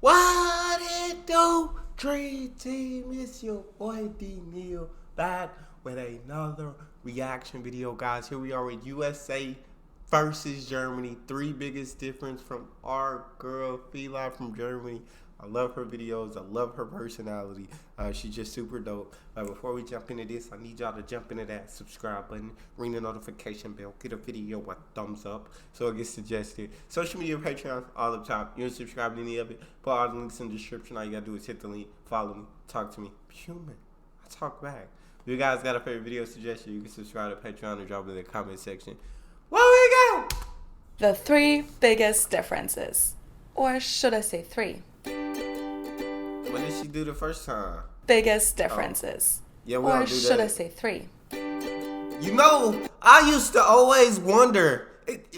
What it do? Dream Team, it's your boy D Neal back with another reaction video, guys. Here we are with USA versus Germany. Three biggest difference from our girl Feli from Germany. I love her videos. I love her personality. She's just super dope. Before we jump into this, I need y'all to jump into that subscribe button, ring the notification bell, get a video a thumbs up so it gets suggested. Social media, Patreon, all up top. You don't subscribe to any of it, put all the links in the description. All you gotta do is hit the link, follow me, talk to me. Human, I talk back. If you guys got a favorite video suggestion, you can subscribe to Patreon or drop it in the comment section. Where we go? The three biggest differences. Or should I say three? What did she do the first time? Biggest differences. Yeah, we or don't do should that. I say three? You know, I used to always wonder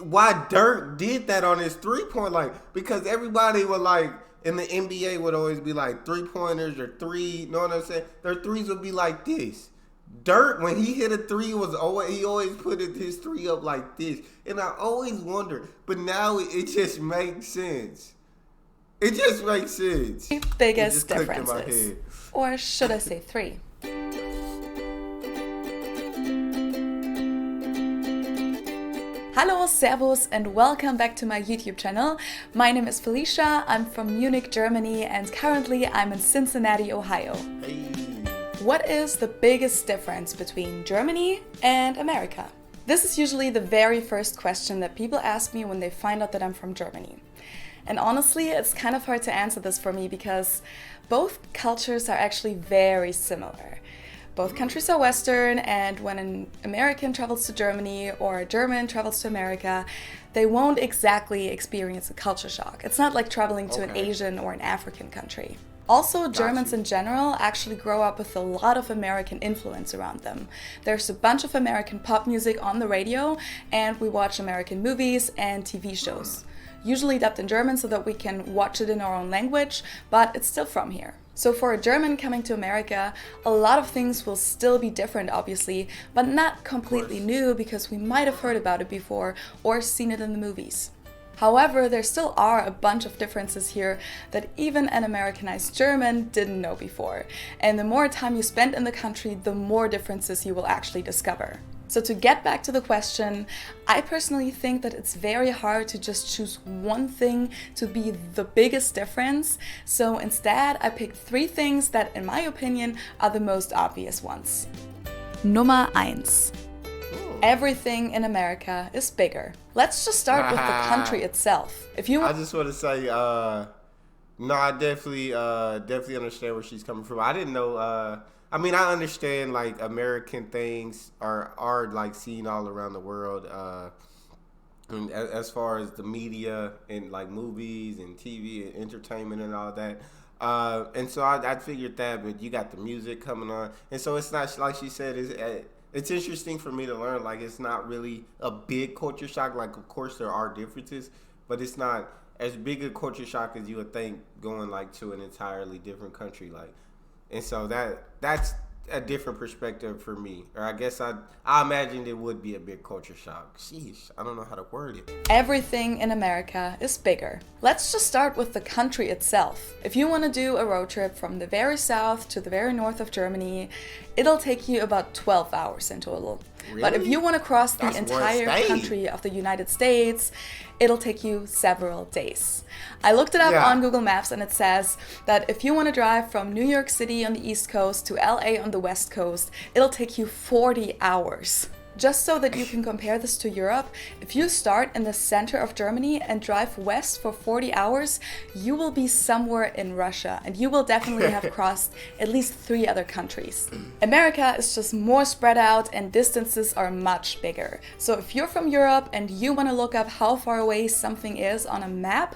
why Dirk did that on his three-point line, because everybody would like in the NBA would always be like three-pointers or three. You know what I'm saying? Their threes would be like this. Dirk, when he hit a three, he always put his three up like this, and I always wondered. But now it just makes sense. It just makes sense. Biggest differences. Or should I say three? Hello, servus, and welcome back to my YouTube channel. My name is Felicia, I'm from Munich, Germany, and currently I'm in Cincinnati, Ohio. Hey. What is the biggest difference between Germany and America? This is usually the very first question that people ask me when they find out that I'm from Germany. And honestly, it's kind of hard to answer this for me because both cultures are actually very similar. Both countries are Western, and when an American travels to Germany or a German travels to America, they won't exactly experience a culture shock. It's not like traveling to an Asian or an African country. Also, Germans in general actually grow up with a lot of American influence around them. There's a bunch of American pop music on the radio, and we watch American movies and TV shows. Usually dubbed in German so that we can watch it in our own language, but it's still from here. So for a German coming to America, a lot of things will still be different, obviously, but not completely new because we might have heard about it before or seen it in the movies. However, there still are a bunch of differences here that even an Americanized German didn't know before. And the more time you spend in the country, the more differences you will actually discover. So to get back to the question, I personally think that it's very hard to just choose one thing to be the biggest difference. So instead, I picked three things that, in my opinion, are the most obvious ones. Nummer 1. Everything in America is bigger. Let's just start with the country itself. I just want to say, no, I definitely understand where she's coming from. I didn't know. I mean, I understand like American things are like seen all around the world. And as far as the media and like movies and TV and entertainment and all that. And so I figured that, but you got the music coming on, and so it's not like she said. It's interesting for me to learn. Like, it's not really a big culture shock. Like, of course there are differences, but it's not as big a culture shock as you would think going like to an entirely different country. Like, and so that's a different perspective for me. Or I guess I imagined it would be a big culture shock. Sheesh, I don't know how to word it. Everything in America is bigger. Let's just start with the country itself. If you want to do a road trip from the very south to the very north of Germany, it'll take you about 12 hours in total. Really? But if you want to cross the entire country of the United States, it'll take you several days. I looked it up on Google Maps, and it says that if you want to drive from New York City on the East Coast to LA on the West Coast, it'll take you 40 hours. Just so that you can compare this to Europe, if you start in the center of Germany and drive west for 40 hours, you will be somewhere in Russia, and you will definitely have crossed at least 3 other countries. America is just more spread out and distances are much bigger. So if you're from Europe and you want to look up how far away something is on a map,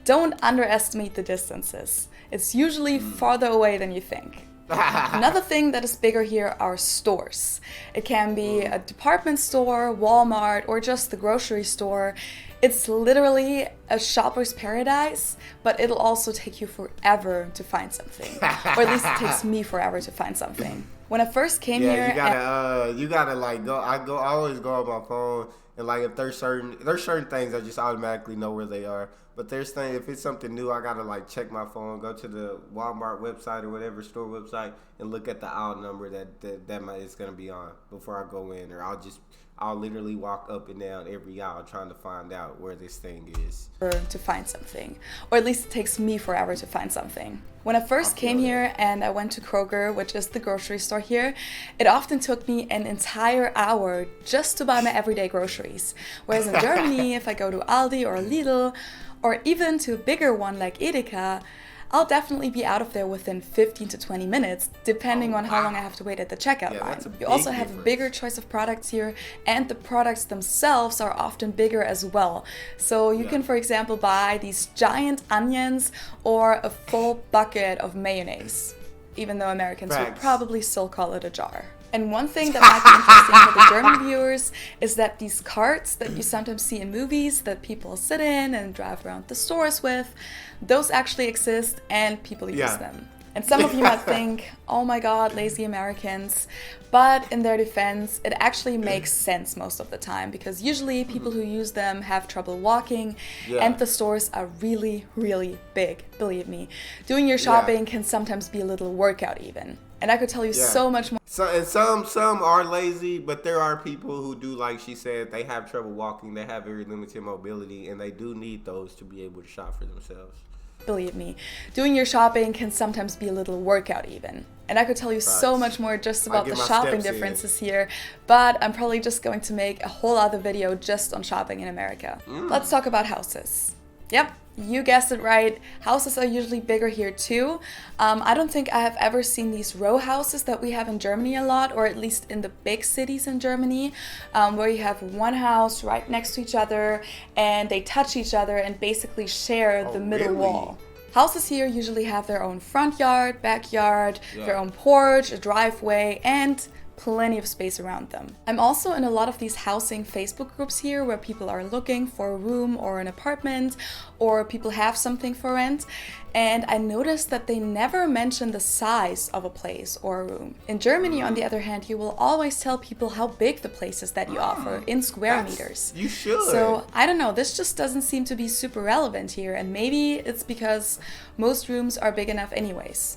don't underestimate the distances. It's usually farther away than you think. Another thing that is bigger here are stores. It can be a department store, Walmart, or just the grocery store. It's literally a shopper's paradise, but it'll also take you forever to find something. Or at least it takes me forever to find something. When I first came here... you gotta like go. I always go on my phone And like if there's certain things I just automatically know where they are. But there's things, if it's something new, I gotta like check my phone, go to the Walmart website or whatever store website, and look at the aisle number that it's gonna be on before I go in. Or I'll literally walk up and down every aisle trying to find out where this thing is. To find something, or at least it takes me forever to find something. When I first came here and I went to Kroger, which is the grocery store here, it often took me an entire hour just to buy my everyday groceries. Whereas in Germany, if I go to Aldi or Lidl, or even to a bigger one like Edeka, I'll definitely be out of there within 15 to 20 minutes, depending on how long I have to wait at the checkout line. You also have a bigger choice of products here, and the products themselves are often bigger as well. So you can, for example, buy these giant onions or a full bucket of mayonnaise, even though Americans would probably still call it a jar. And one thing that might be interesting for the German viewers is that these carts that you sometimes see in movies that people sit in and drive around the stores with, those actually exist and people use them. And some of you might think, oh my god, lazy Americans. But in their defense, it actually makes sense most of the time, because usually people who use them have trouble walking, and the stores are really, really big, believe me. Doing your shopping can sometimes be a little workout even. And I could tell you so much more. Some are lazy, but there are people who do, like she said, they have trouble walking, they have very limited mobility, and they do need those to be able to shop for themselves. Believe me, doing your shopping can sometimes be a little workout even. And I could tell you so much more just about the shopping differences here, but I'm probably just going to make a whole other video just on shopping in America. Let's talk about houses. Yep, you guessed it right. Houses are usually bigger here too. I don't think I have ever seen these row houses that we have in Germany a lot, or at least in the big cities in Germany, where you have one house right next to each other and they touch each other and basically share the middle wall. Houses here usually have their own front yard, backyard, their own porch, a driveway, and plenty of space around them. I'm also in a lot of these housing Facebook groups here where people are looking for a room or an apartment, or people have something for rent, and I noticed that they never mention the size of a place or a room. In Germany, on the other hand, you will always tell people how big the place is that you offer in square meters. You should. So I don't know, this just doesn't seem to be super relevant here, and maybe it's because most rooms are big enough anyways.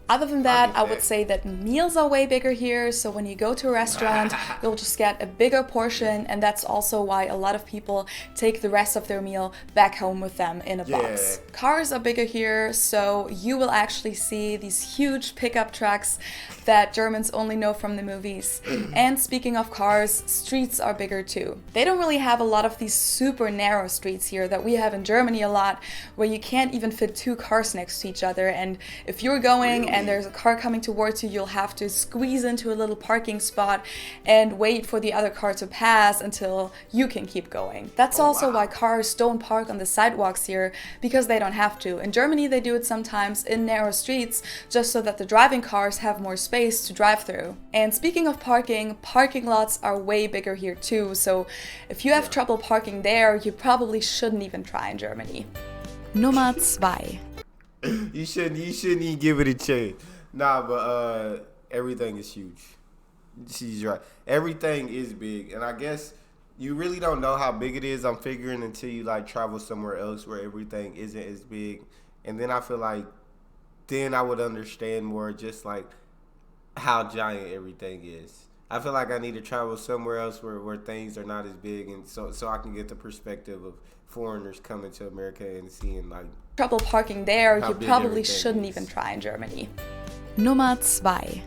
Other than that, I would say that meals are way bigger here, so when you go to a restaurant, you'll just get a bigger portion, and that's also why a lot of people take the rest of their meal back home with them in a box. Cars are bigger here, so you will actually see these huge pickup trucks that Germans only know from the movies. And speaking of cars, streets are bigger too. They don't really have a lot of these super narrow streets here that we have in Germany a lot, where you can't even fit two cars next to each other, and if you're going and there's a car coming towards you, you'll have to squeeze into a little parking spot and wait for the other car to pass until you can keep going. That's also why cars don't park on the sidewalks here, because they don't have to. In Germany, they do it sometimes in narrow streets just so that the driving cars have more space to drive through. And speaking of parking, parking lots are way bigger here too, so if you have trouble parking there, you probably shouldn't even try in Germany. Nummer 2. You shouldn't even give it a chance. Nah, but everything is huge. She's right. Everything is big, and I guess you really don't know how big it is. I'm figuring until you like travel somewhere else where everything isn't as big, and then I feel like then I would understand more just like how giant everything is. I feel like I need to travel somewhere else where things are not as big, and so I can get the perspective of foreigners coming to America and seeing like trouble parking there, you probably shouldn't even try in Germany. Nummer 2.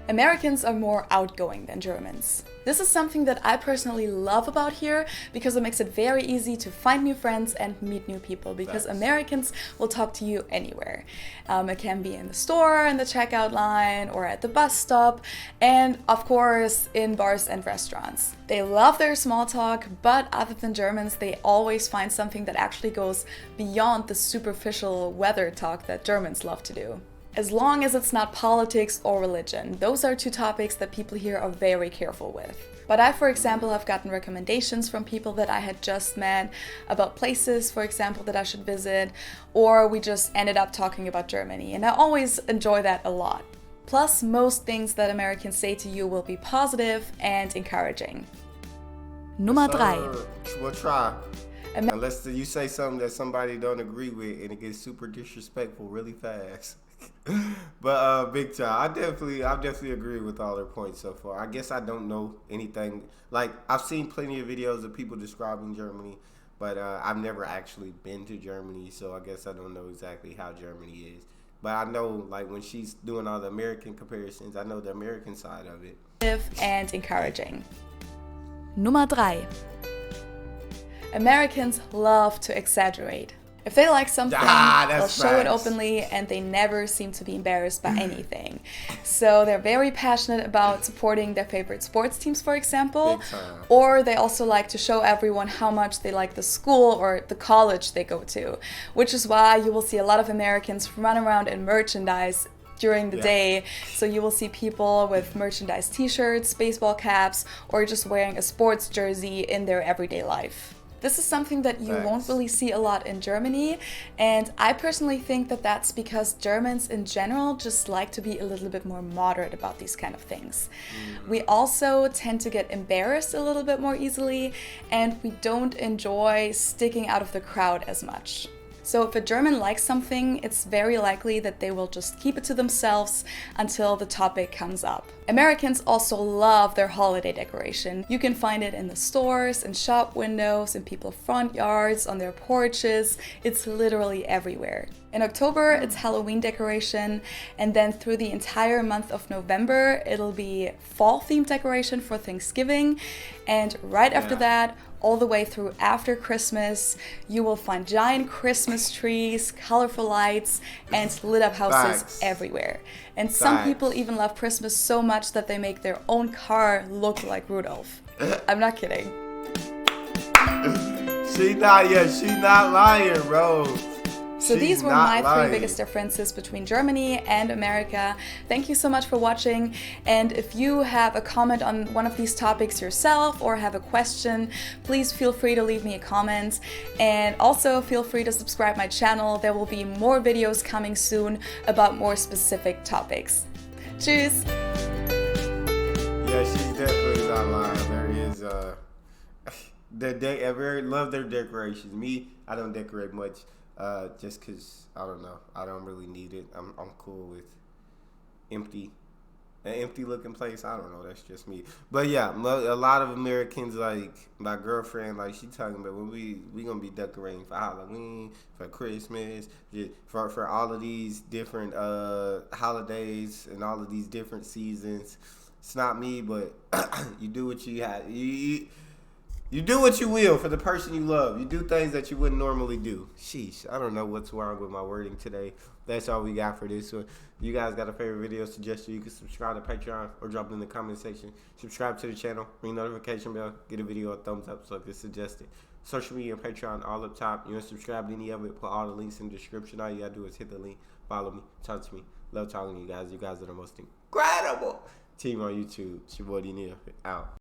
Americans are more outgoing than Germans. This is something that I personally love about here because it makes it very easy to find new friends and meet new people, because Americans will talk to you anywhere. It can be in the store, in the checkout line, or at the bus stop, and of course in bars and restaurants. They love their small talk, but other than Germans, they always find something that actually goes beyond the superficial weather talk that Germans love to do. As long as it's not politics or religion. Those are two topics that people here are very careful with. But I, for example, have gotten recommendations from people that I had just met about places, for example, that I should visit, or we just ended up talking about Germany, and I always enjoy that a lot. Plus, most things that Americans say to you will be positive and encouraging. Nummer 3. We'll try. Unless you say something that somebody don't agree with and it gets super disrespectful really fast. But big time. I definitely agree with all their points so far. I guess I don't know anything. Like, I've seen plenty of videos of people describing Germany, but I've never actually been to Germany, so I guess I don't know exactly how Germany is. But I know, like, when she's doing all the American comparisons, I know the American side of it. And encouraging. Nummer 3. Americans love to exaggerate. If they like something, they'll show it openly, and they never seem to be embarrassed by anything. So they're very passionate about supporting their favorite sports teams, for example. Or they also like to show everyone how much they like the school or the college they go to. Which is why you will see a lot of Americans run around in merchandise during the day. So you will see people with merchandise t-shirts, baseball caps, or just wearing a sports jersey in their everyday life. This is something that you won't really see a lot in Germany, and I personally think that that's because Germans in general just like to be a little bit more moderate about these kind of things. We also tend to get embarrassed a little bit more easily, and we don't enjoy sticking out of the crowd as much. So if a German likes something, it's very likely that they will just keep it to themselves until the topic comes up. Americans also love their holiday decoration. You can find it in the stores, in shop windows, in people's front yards, on their porches. It's literally everywhere. In October, it's Halloween decoration, and then through the entire month of November, it'll be fall-themed decoration for Thanksgiving, and right after that, all the way through after Christmas, you will find giant Christmas trees, colorful lights, and lit up houses everywhere. And some people even love Christmas so much that they make their own car look like Rudolph. I'm not kidding. She's not lying, bro. So these were my 3 biggest differences between Germany and America. Thank you so much for watching. And if you have a comment on one of these topics yourself or have a question, please feel free to leave me a comment. And also feel free to subscribe my channel. There will be more videos coming soon about more specific topics. Tschüss! Yeah, she's definitely not lying. There is I very love their decorations. Me, I don't decorate much. Just cause I don't know, I don't really need it. I'm cool with an empty looking place. I don't know, that's just me. But yeah, a lot of Americans, like my girlfriend, like she talking about when we gonna be decorating for Halloween, for Christmas, for all of these different holidays and all of these different seasons. It's not me, but you do what you have. You do what you will for the person you love. You do things that you wouldn't normally do. Sheesh, I don't know what's wrong with my wording today. That's all we got for this one. If you guys got a favorite video suggestion, you can subscribe to Patreon or drop it in the comment section. Subscribe to the channel, ring notification bell, get a video a thumbs up so I can suggest it. Social media and Patreon all up top. You want to subscribe to any of it, put all the links in the description. All you got to do is hit the link, follow me, talk to me. Love talking to you guys. You guys are the most incredible team on YouTube. It's your boy Neal, out.